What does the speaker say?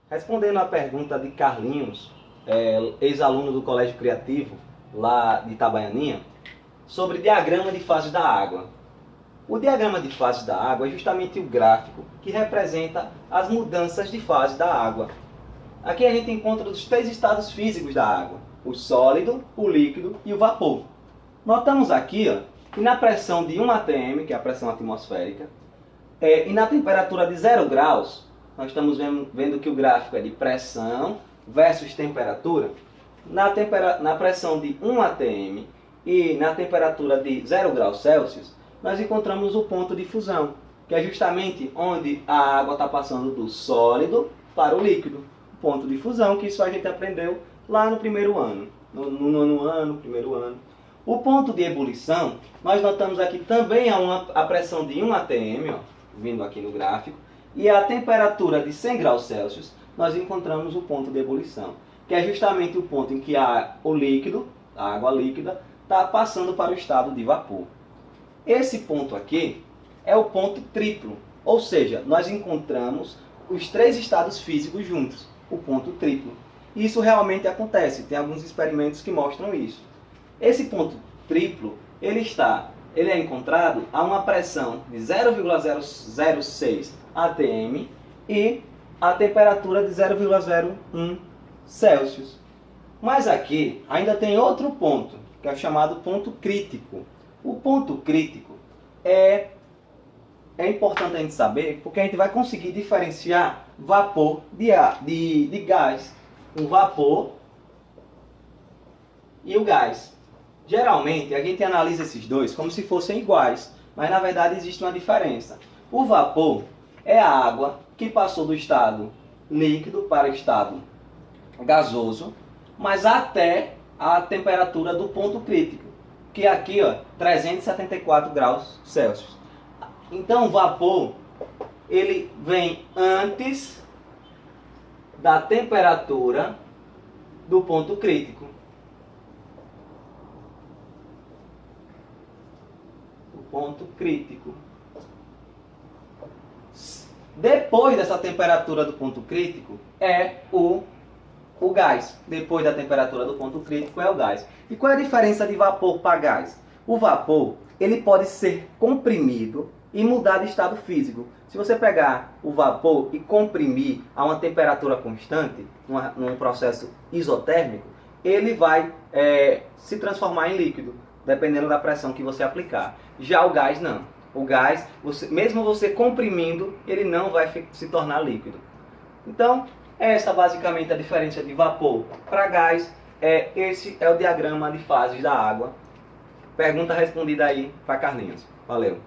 Respondendo à pergunta de Carlinhos, ex-aluno do Colégio Criativo, lá de Itabaianinha, sobre diagrama de fases da água. O diagrama de fases da água é justamente o gráfico que representa as mudanças de fase da água. Aqui a gente encontra os três estados físicos da água: o sólido, o líquido e o vapor. Notamos aqui que na pressão de 1 atm, que é a pressão atmosférica, e na temperatura de 0 graus, nós estamos vendo que o gráfico é de pressão versus temperatura. Na pressão de 1 atm e na temperatura de 0 graus Celsius, nós encontramos o ponto de fusão, que é justamente onde a água está passando do sólido para o líquido. O ponto de fusão, que isso a gente aprendeu lá no primeiro ano, no nono ano, primeiro ano. O ponto de ebulição, nós notamos aqui também a pressão de 1 atm, vindo aqui no gráfico, e a temperatura de 100 graus Celsius, nós encontramos o ponto de ebulição, que é justamente o ponto em que o líquido, a água líquida, está passando para o estado de vapor. Esse ponto aqui é o ponto triplo, ou seja, nós encontramos os três estados físicos juntos, o ponto triplo. Isso realmente acontece, tem alguns experimentos que mostram isso. Esse ponto triplo, ele é encontrado a uma pressão de 0,006 atm e a temperatura de 0,01 Celsius. Mas aqui ainda tem outro ponto, que é o chamado ponto crítico. O ponto crítico é importante a gente saber, porque a gente vai conseguir diferenciar vapor de gás. Um vapor e o gás. Geralmente, a gente analisa esses dois como se fossem iguais, mas na verdade existe uma diferença. O vapor é a água que passou do estado líquido para o estado gasoso, mas até a temperatura do ponto crítico, que é aqui, 374 graus Celsius. Então, o vapor, ele vem antes da temperatura do ponto crítico. Ponto crítico. Depois dessa temperatura do ponto crítico é o gás. Depois da temperatura do ponto crítico é o gás. E qual é a diferença de vapor para gás? O vapor, ele pode ser comprimido e mudar de estado físico. Se você pegar o vapor e comprimir a uma temperatura constante, num processo isotérmico, ele vai se transformar em líquido, dependendo da pressão que você aplicar. Já o gás não. O gás, mesmo você comprimindo, ele não vai se tornar líquido. Então, essa basicamente a diferença de vapor para gás. Esse é o diagrama de fases da água. Pergunta respondida aí para Carlinhos. Valeu!